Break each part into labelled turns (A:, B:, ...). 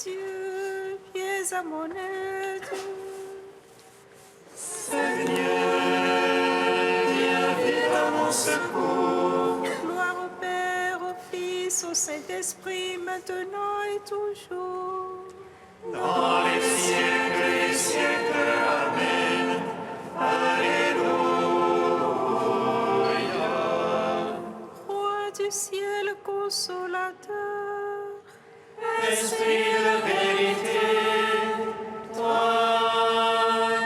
A: Dieu, viens à mon aide.
B: Seigneur, viens vite à mon secours.
A: Gloire au Père, au Fils, au Saint-Esprit, maintenant et toujours.
B: Dans les siècles des siècles, Amen. Alléluia.
A: Roi du ciel consolateur,
B: Esprit de vérité, toi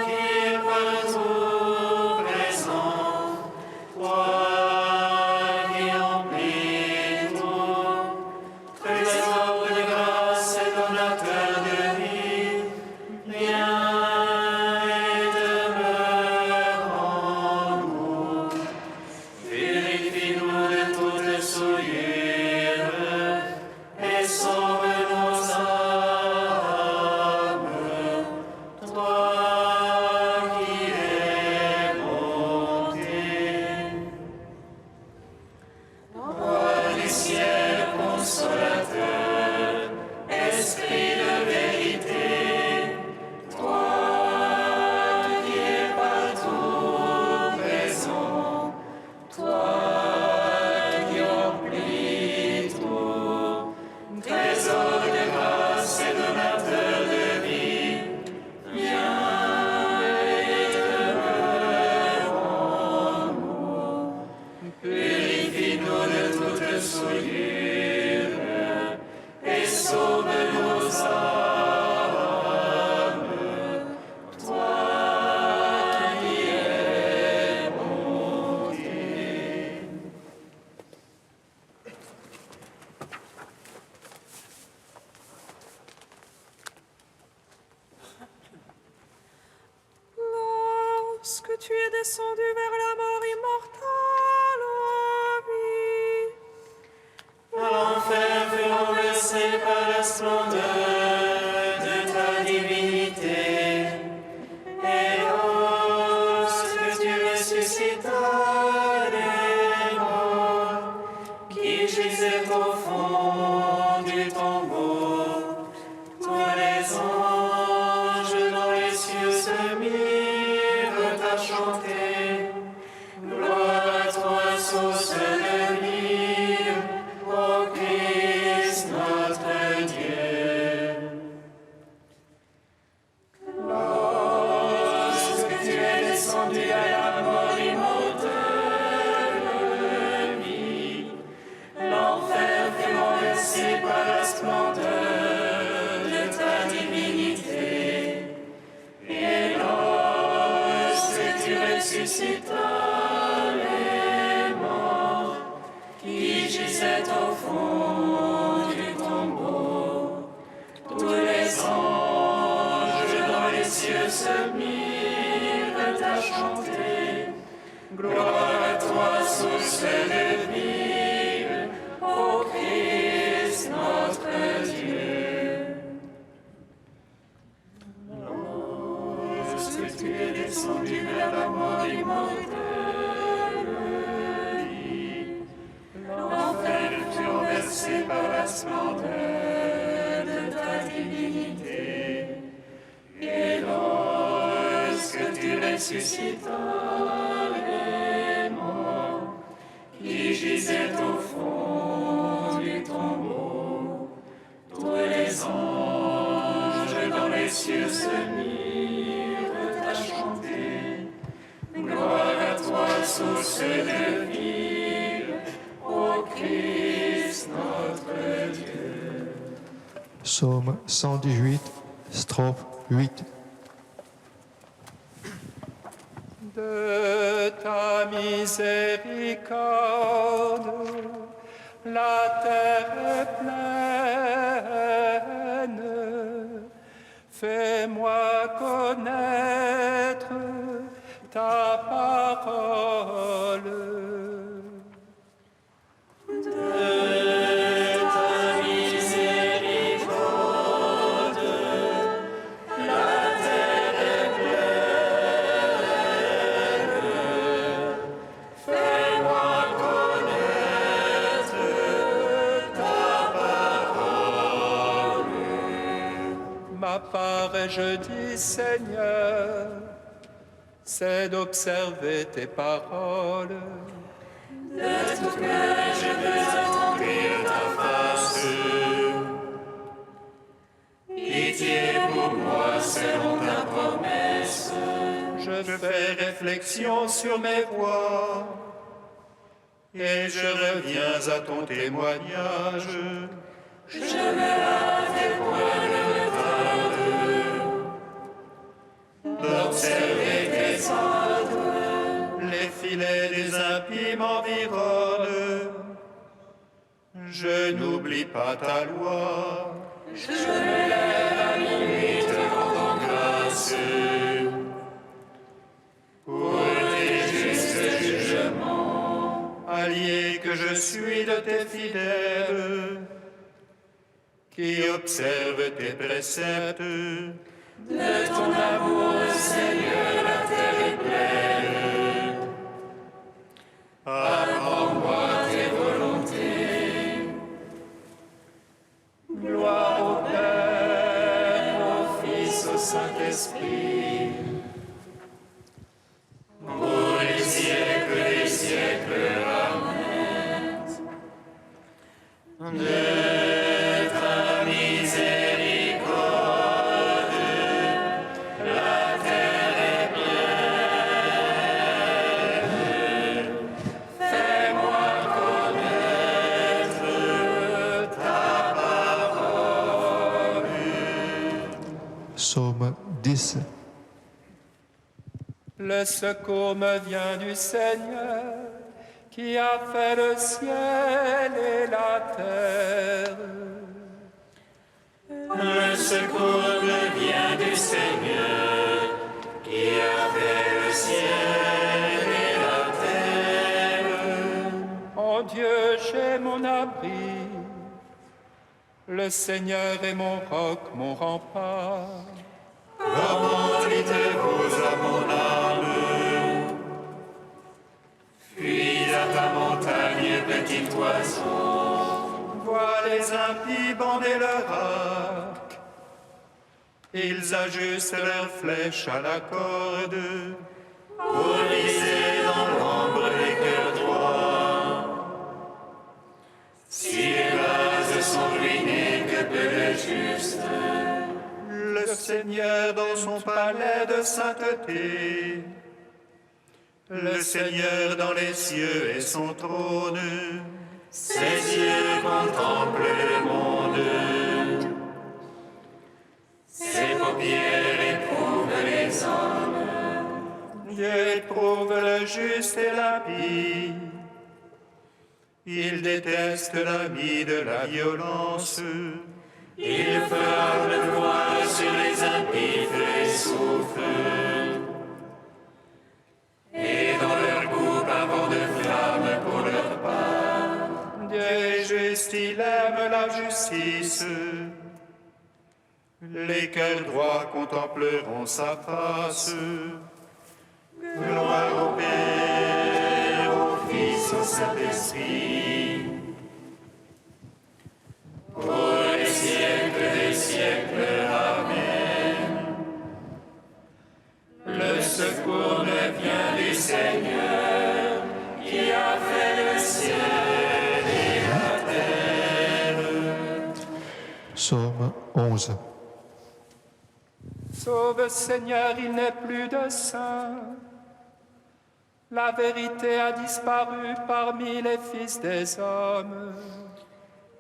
B: qui es partout présent, toi qui emplis tout, trésor de grâce et donateur de vie, viens et demeure en nous. Purifie-nous de toute souillure et sauve nos âmes, toi qui es bonté. Roi du ciel consolateur, Esprit de vérité, toi qui es partout présent, toi qui emplis tout, trésor de grâce et donateur de vie, viens et demeure en nous. Purifie-nous de toute souillure et sauve nos âmes, toi qui es bonté.
A: lorsque tu es descendu vers la mort immortelle, vie,
B: L'enfer fut renversé par la splendeur de ta divinité. Et lorsque tu ressuscitas les morts qui gisaient au fond du tombeau, tous les anges dans les cieux se mirent à chanter. Gloire à toi, source de vie, ô Christ notre Dieu. Lorsque tu es descendu à la mort immortelle vie, l'enfer fut renversé par la splendeur de ta divinité. Et lorsque tu ressuscitas les morts qui gisaient au fond du tombeau, tous les anges dans les cieux se mirent à chanter. Gloire à toi, source de vie, ô Christ notre Dieu. Lorsque tu es descendu vers la mort immortelle, l'enfer fut renversé par la splendeur de ta divinité. Et lorsque tu ressuscitas les morts qui gisaient au fond du tombeau, tous les anges dans les cieux se mirent à chanter. Gloire à toi, source de vie, ô Christ notre Dieu.
C: Psaume 118, strophe 8.
D: De ta miséricorde, la terre est pleine. Fais-moi connaître ta parole. Ma part, je dis, Seigneur, c'est d'observer tes paroles.
B: De tout cœur, je veux attendrir ta face. Pitié pour moi selon ta promesse.
D: Je fais réflexion sur mes voies et je reviens à ton témoignage.
B: Je me hâte et point ne retarde d'observer tes ordres.
D: Les filets des impies m'environnent. Je n'oublie pas ta loi.
B: Je me lève à minuit te rendant grâce pour tes justes jugements.
D: Allié que je suis de tes fidèles, qui observent tes préceptes.
B: De ton amour, Seigneur, la terre est pleine. Apprends-moi tes volontés.
D: Gloire au Père, au Fils, au Saint-Esprit.
B: Pour les siècles des siècles. Amen. De ta miséricorde, la terre est pleine. Fais-moi connaître ta parole.
C: Psaume 10.
D: Le secours me vient du Seigneur, qui a fait le ciel et la terre.
B: Le secours me vient du Seigneur, qui a fait le ciel et la terre.
D: En Dieu, j'ai mon abri. Le Seigneur est mon roc, mon rempart.
B: Comment dites-vous à mon âme? Puis à ta montagne, petit oiseau.
D: Vois les impies bander leur arc. Ils ajustent leurs flèches à la corde.
B: Pour viser dans l'ombre les cœurs droits. Si les bases sont ruinées, que peut le juste?
D: Le Seigneur dans son palais de sainteté. Le Seigneur dans les cieux et son trône.
B: Ses yeux contemplent le monde. Ses paupières éprouvent les hommes.
D: Dieu éprouve le juste et l'impie. Il déteste l'ami de la violence.
B: Il fera pleuvoir sur les impies feu et souffle. Et dans leur coupe un vent de flamme pour leur part.
D: Dieu est juste, il aime la justice. Les cœurs droits contempleront sa face. Gloire au Père, au Fils, au Saint-Esprit.
B: Pour les siècles des siècles. Amen. Le secours me vient du Seigneur, qui a fait le ciel et la terre.
C: Psaume 11.
D: Sauve Seigneur, il n'est plus de saint. La vérité a disparu parmi les fils des hommes.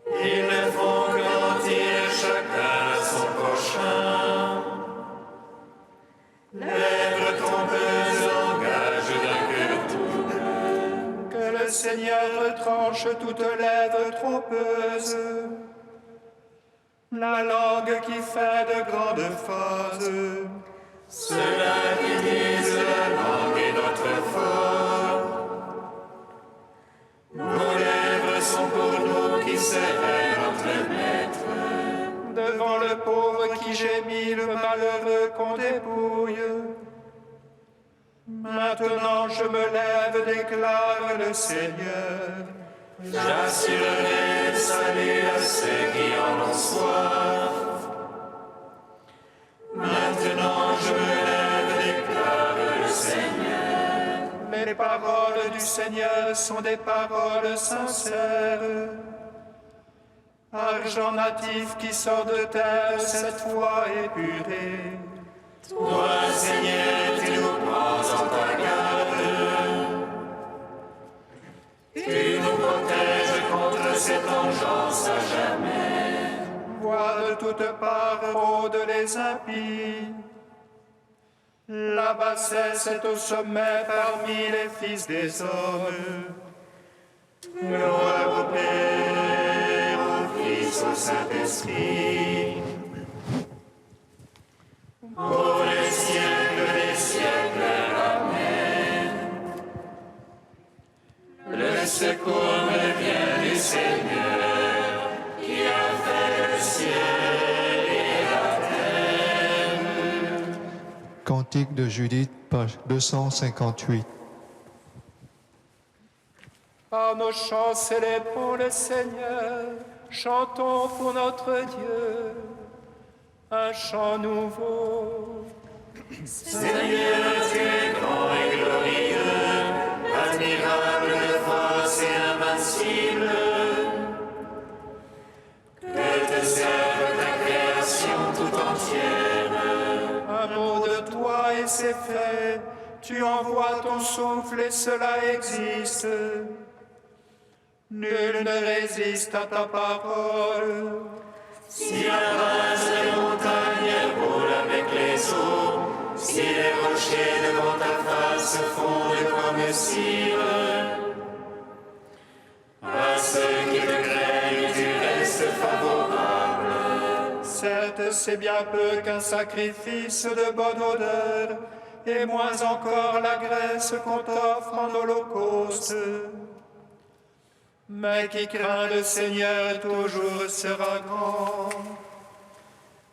B: Ils ne font que mentir chacun à son prochain. Lèvres trompeuses, langage d'un cœur double.
D: Que le Seigneur retranche toute lèvre trompeuse. La langue qui fait de grandes phrases.
B: Ceux-là qui disent la langue est notre fort. Nos lèvres sont pour nous qui seraient notre maître.
D: Devant le pauvre qui gémit, le malheureux qu'on dépouille. Maintenant je me lève, déclare le Seigneur.
B: J'assurerai le salut à ceux qui en ont soif.
D: Les paroles du Seigneur sont des paroles sincères. Argent natif qui sort de terre, cette foi épurée.
B: Toi, Seigneur, tu nous prends en ta garde. Tu nous protèges contre cette vengeance à jamais.
D: Voix de toutes parts rôdent les impies. La bassesse est au sommet parmi les fils des hommes. Gloire au Père, au Fils, au Saint-Esprit.
B: Pour les siècles des siècles, Amen. Le secours me vient du Seigneur, qui a fait le ciel et la terre.
C: Cantique de Judith, page 258.
D: Par nos chants célébrons le Seigneur, chantons pour notre Dieu un chant nouveau.
B: Seigneur, tu es grand et glorieux, admirable de force et invincible. Que te serve ta création tout entière.
D: Un mot de toi et c'est fait, tu envoies ton souffle et cela existe. Nul ne résiste à ta parole.
B: Si la base des montagnes roule avec les eaux, si les rochers devant ta face fondent comme cire, à ceux qui te craignent, tu restes favorable.
D: Certes, c'est bien peu qu'un sacrifice de bonne odeur, et moins encore la graisse qu'on t'offre en holocauste. Mais qui craint le Seigneur toujours sera grand.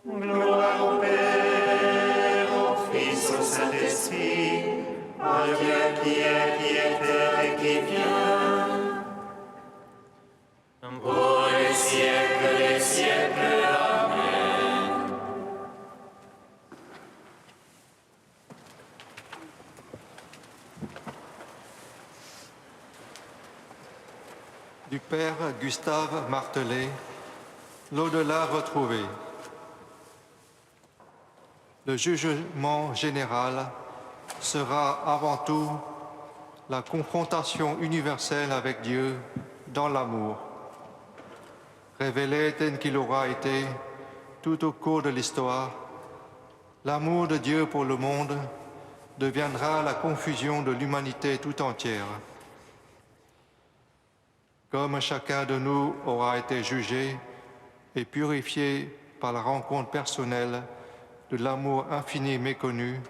D: Gloire au Père, au Fils, au Saint-Esprit, à Dieu qui était et qui vient.
B: Pour les siècles des siècles, Amen.
C: Du Père Gustave Martelet, l'au-delà retrouvé. Le jugement général sera avant tout la confrontation universelle avec Dieu dans l'amour. Révélé tel qu'il aura été tout au cours de l'histoire, l'amour de Dieu pour le monde deviendra la confusion de l'humanité tout entière. Comme chacun de nous aura été jugé et purifié par la rencontre personnelle de l'amour infini méconnu,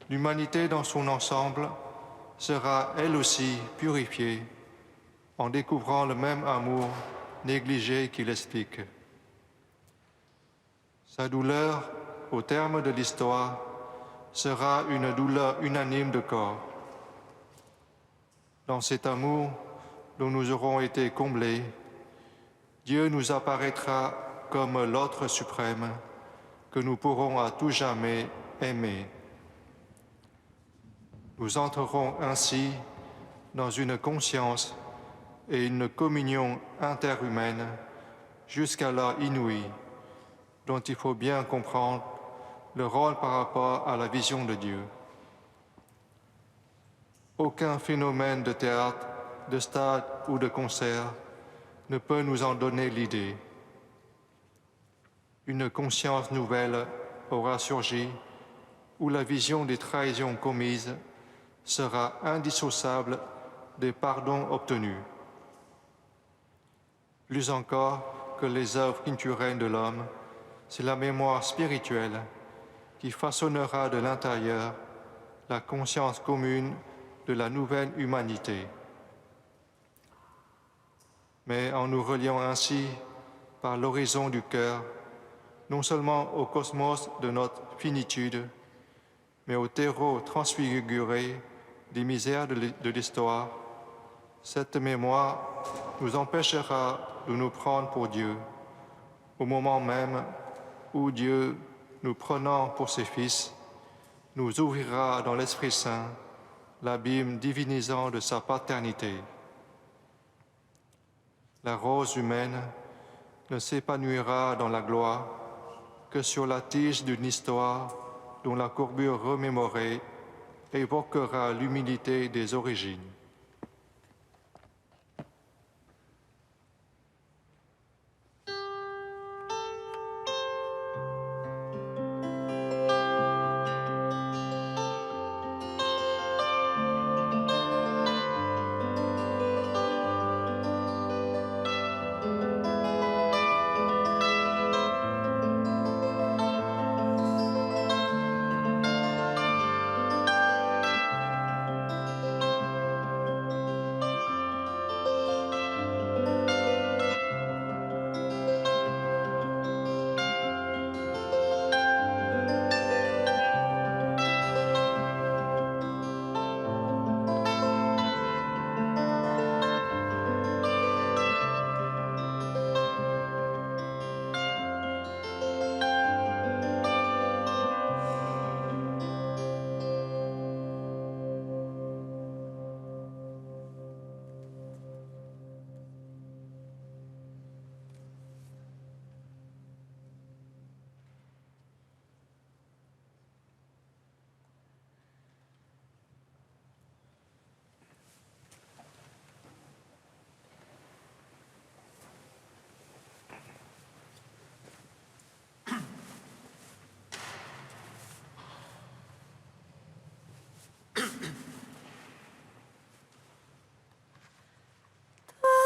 C: l'humanité dans son ensemble sera elle aussi purifiée en découvrant le même amour négligé qu'il explique. Sa douleur, au terme de l'histoire, sera une douleur unanime de corps. Dans cet amour dont nous aurons été comblés, Dieu nous apparaîtra comme l'autre suprême que nous pourrons à tout jamais aimer. Nous entrerons ainsi dans une conscience et une communion interhumaine jusqu'alors inouïe, dont il faut bien comprendre le rôle par rapport à la vision de Dieu. Aucun phénomène de théâtre, de stade ou de concert ne peut nous en donner l'idée. Une conscience nouvelle aura surgi où la vision des trahisons commises sera indissociable des pardons obtenus. Plus encore que les œuvres culturelles de l'homme, c'est la mémoire spirituelle qui façonnera de l'intérieur la conscience commune de la nouvelle humanité. Mais en nous reliant ainsi par l'horizon du cœur, non seulement au cosmos de notre finitude, mais au terreau transfiguré des misères de l'histoire, cette mémoire nous empêchera de nous prendre pour Dieu, au moment même où Dieu, nous prenant pour ses fils, nous ouvrira dans l'Esprit Saint l'abîme divinisant de sa paternité. La rose humaine ne s'épanouira dans la gloire que sur la tige d'une histoire dont la courbure remémorée évoquera l'humilité des origines.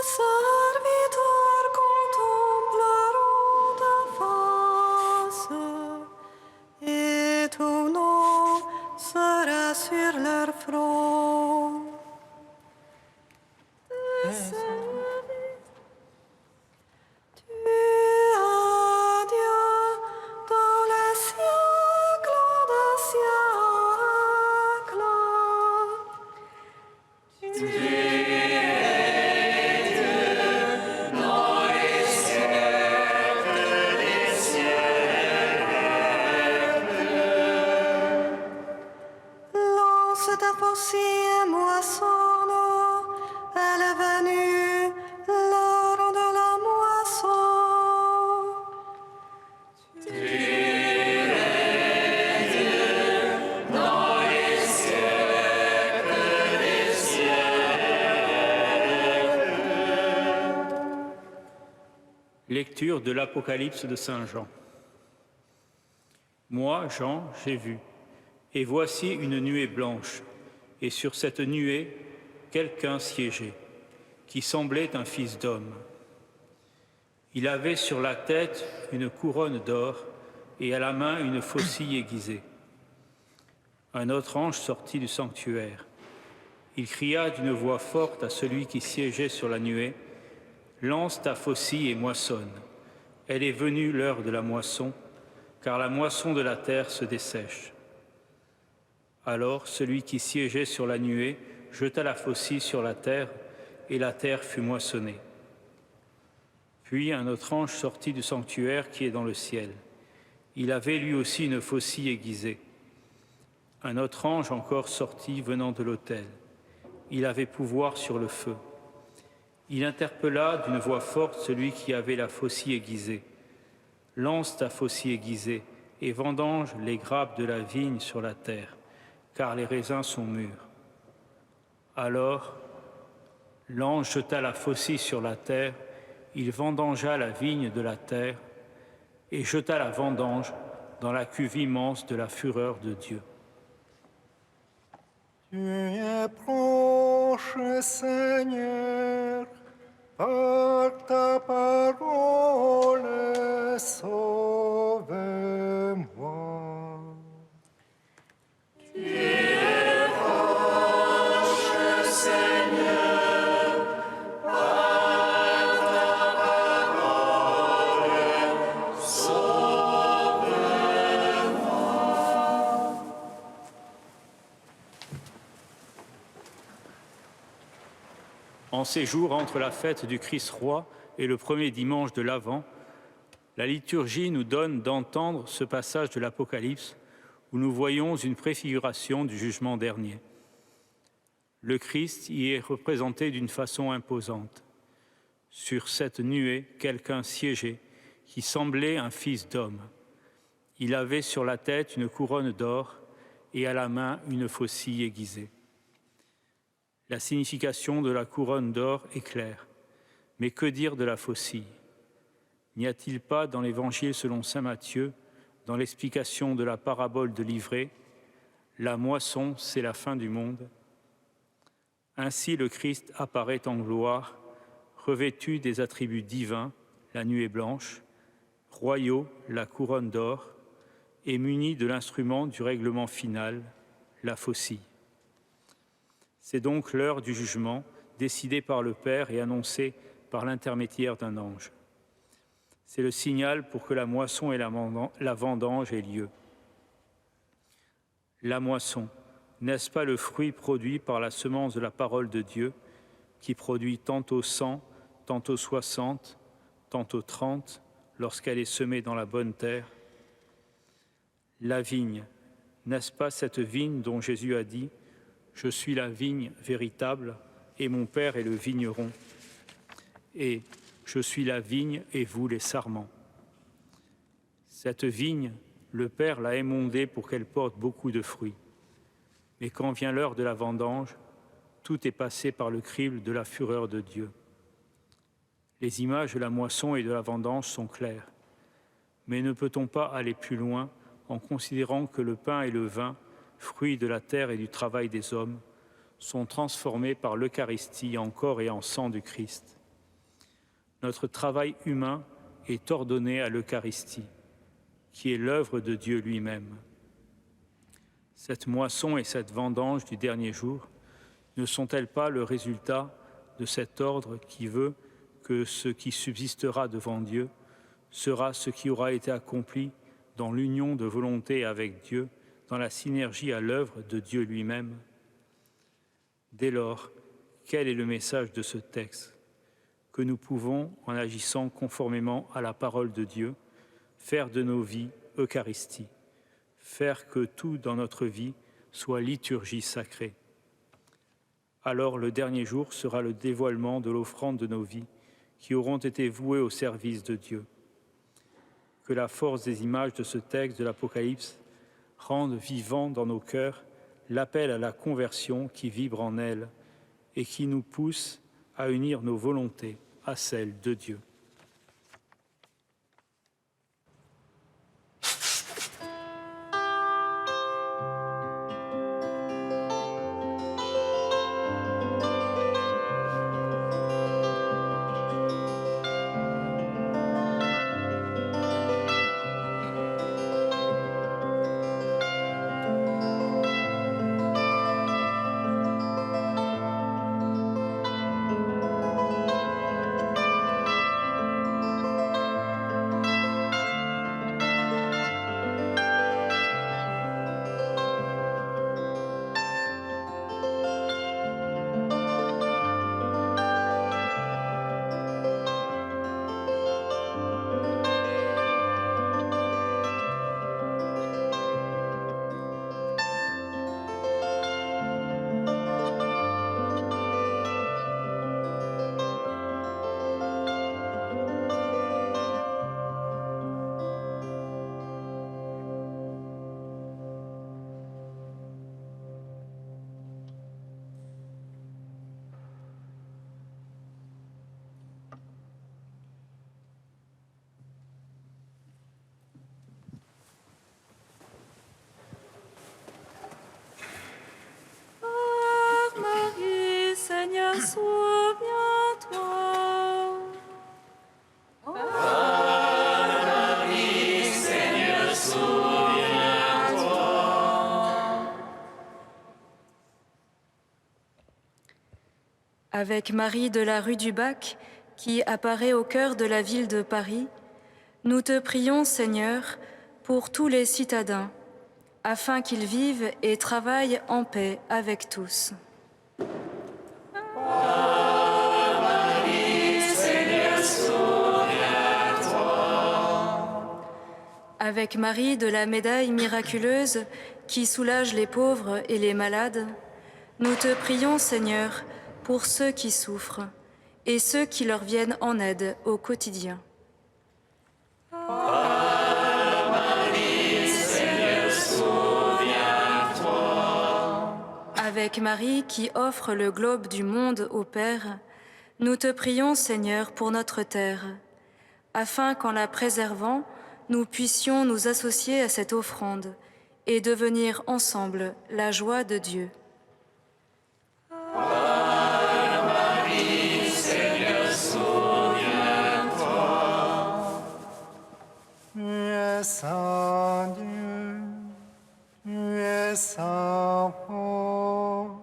A: Serviteurs contempleront ta face, et ton nom sera sur leur front. Tes services, tu as Dieu dans les siècles des siècles. Ta faucille et moissonne, elle est venue, l'heure de la moisson. Tu es Dieu dans les siècles des siècles.
E: Lecture de l'Apocalypse de Saint Jean. Moi, Jean, j'ai vu. Et voici une nuée blanche, et sur cette nuée, quelqu'un siégeait, qui semblait un fils d'homme. Il avait sur la tête une couronne d'or, et à la main une faucille aiguisée. Un autre ange sortit du sanctuaire. Il cria d'une voix forte à celui qui siégeait sur la nuée, « Lance ta faucille et moissonne. Elle est venue l'heure de la moisson, car la moisson de la terre se dessèche. » Alors celui qui siégeait sur la nuée jeta la faucille sur la terre, et la terre fut moissonnée. Puis un autre ange sortit du sanctuaire qui est dans le ciel. Il avait lui aussi une faucille aiguisée. Un autre ange encore sortit venant de l'autel. Il avait pouvoir sur le feu. Il interpella d'une voix forte celui qui avait la faucille aiguisée. « Lance ta faucille aiguisée et vendange les grappes de la vigne sur la terre, car les raisins sont mûrs. » Alors, l'ange jeta la faucille sur la terre, il vendangea la vigne de la terre et jeta la vendange dans la cuve immense de la fureur de Dieu.
D: Tu es proche, Seigneur, par ta parole, sauve-moi.
B: Tu es proche, Seigneur, par ta parole, sauve-moi.
E: En ces jours entre la fête du Christ roi et le premier dimanche de l'Avent, la liturgie nous donne d'entendre ce passage de l'Apocalypse où nous voyons une préfiguration du jugement dernier. Le Christ y est représenté d'une façon imposante. Sur cette nuée, quelqu'un siégeait, qui semblait un fils d'homme. Il avait sur la tête une couronne d'or et à la main une faucille aiguisée. La signification de la couronne d'or est claire. Mais que dire de la faucille? N'y a-t-il pas dans l'Évangile selon saint Matthieu, dans l'explication de la parabole de l'ivraie, la moisson, c'est la fin du monde? Ainsi le Christ apparaît en gloire, revêtu des attributs divins, la nuée blanche, royaux, la couronne d'or, et muni de l'instrument du règlement final, la faucille. C'est donc l'heure du jugement, décidé par le Père et annoncé par l'intermédiaire d'un ange. C'est le signal pour que la moisson et la vendange aient lieu. La moisson, n'est-ce pas le fruit produit par la semence de la parole de Dieu, qui produit tantôt 100, tantôt 60, tantôt 30, lorsqu'elle est semée dans la bonne terre? La vigne, n'est-ce pas cette vigne dont Jésus a dit « Je suis la vigne véritable et mon Père est le vigneron » et « Je suis la vigne et vous les sarments ». Cette vigne, le Père l'a émondée pour qu'elle porte beaucoup de fruits. Mais quand vient l'heure de la vendange, tout est passé par le crible de la fureur de Dieu. Les images de la moisson et de la vendange sont claires. Mais ne peut-on pas aller plus loin en considérant que le pain et le vin, fruits de la terre et du travail des hommes, sont transformés par l'Eucharistie en corps et en sang du Christ? Notre travail humain est ordonné à l'Eucharistie, qui est l'œuvre de Dieu lui-même. Cette moisson et cette vendange du dernier jour ne sont-elles pas le résultat de cet ordre qui veut que ce qui subsistera devant Dieu sera ce qui aura été accompli dans l'union de volonté avec Dieu, dans la synergie à l'œuvre de Dieu lui-même? Dès lors, quel est le message de ce texte? Que nous pouvons, en agissant conformément à la parole de Dieu, faire de nos vies Eucharistie, faire que tout dans notre vie soit liturgie sacrée. Alors le dernier jour sera le dévoilement de l'offrande de nos vies qui auront été vouées au service de Dieu. Que la force des images de ce texte de l'Apocalypse rende vivant dans nos cœurs l'appel à la conversion qui vibre en elle et qui nous pousse à unir nos volontés à celles de Dieu.
A: Souviens-toi.
B: Marie, Seigneur, souviens-toi.
F: Avec Marie de la rue du Bac, qui apparaît au cœur de la ville de Paris, nous te prions, Seigneur, pour tous les citadins, afin qu'ils vivent et travaillent en paix avec tous. Avec Marie de la médaille miraculeuse qui soulage les pauvres et les malades, Nous te prions, Seigneur, pour ceux qui souffrent et ceux qui leur viennent en aide au quotidien. Avec Marie qui offre le globe du monde au Père, nous te prions, Seigneur, pour notre terre, afin qu'en la préservant, nous puissions nous associer à cette offrande et devenir ensemble la joie de Dieu.
B: Marie, Seigneur, souviens-toi.
D: Tu es saint Dieu, tu es saint fort,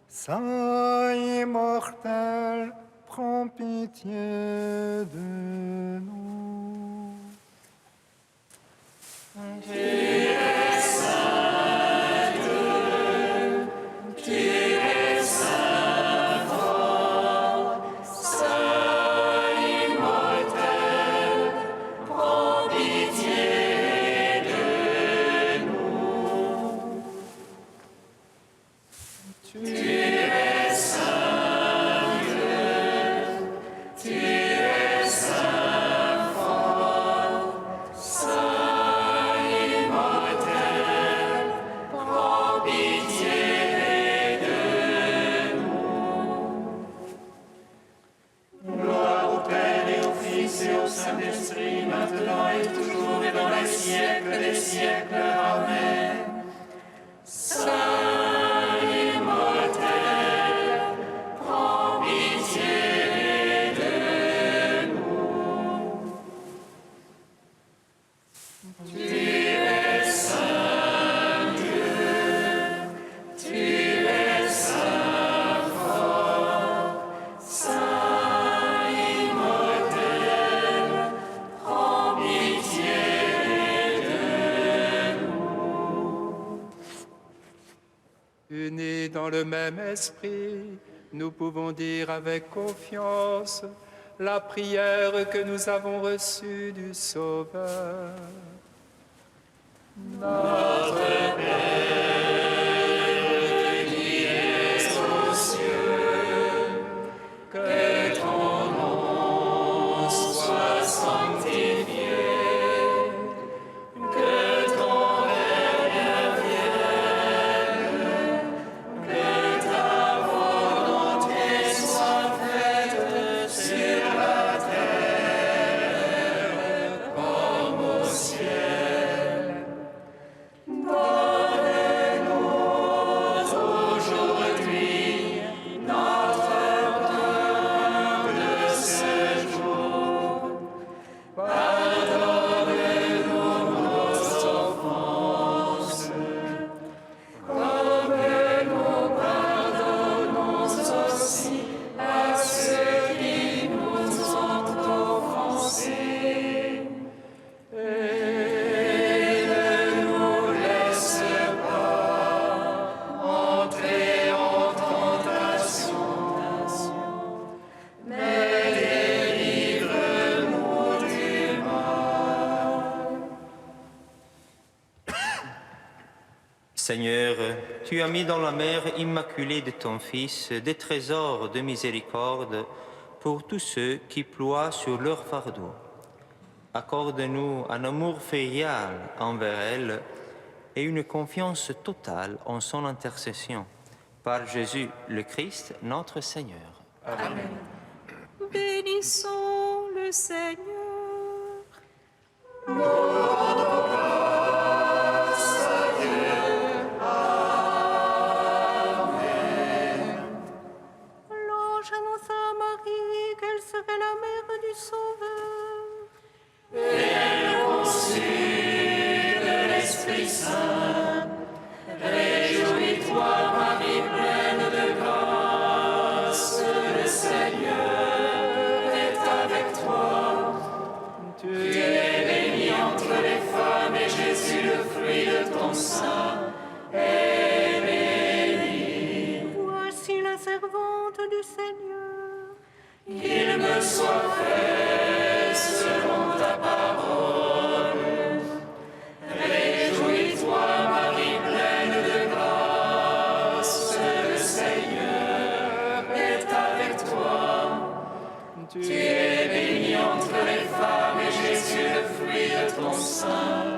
D: saint immortel, prends pitié de nous.
B: Tu es saint Dieu, tu es saint fort, saint immortel, prends pitié de nous. Tu es saint Dieu, tu es saint fort, saint immortel, prends pitié de nous. Gloire au Père et au Fils et au Saint-Esprit, maintenant et toujours et dans les siècles des siècles. Amen. Saint immortel, prends pitié de nous. Tu es saint Dieu, tu es saint fort, saint immortel, prends pitié de nous.
G: Unis dans le même esprit, nous pouvons dire avec confiance la prière que nous avons reçue du Sauveur.
B: Aux cieux, que ton nom soit sanctifié, que ton règne vienne, que ta volonté soit faite sur la terre comme au ciel. Donne-nous aujourd'hui notre pain de ce jour. Pardonne-nous nos offenses, comme nous pardonnons aussi à ceux qui nous ont offensés. Et ne nous laisse pas entrer en tentation, mais délivre-nous du mal.
H: Seigneur, tu as mis dans la mère immaculée de ton Fils des trésors de miséricorde pour tous ceux qui ploient sur leur fardeau. Accorde-nous un amour filial envers elle et une confiance totale en son intercession. Par Jésus le Christ, notre Seigneur.
A: Bénissons le Seigneur. L'ange annonça à Marie qu'elle serait la mère du Sauveur.
B: L'Esprit Saint, réjouis-toi, Marie pleine de grâce, le Seigneur est avec toi. Tu es bénie entre
G: Tu es bénie entre les femmes, et Jésus, le fruit de ton sein,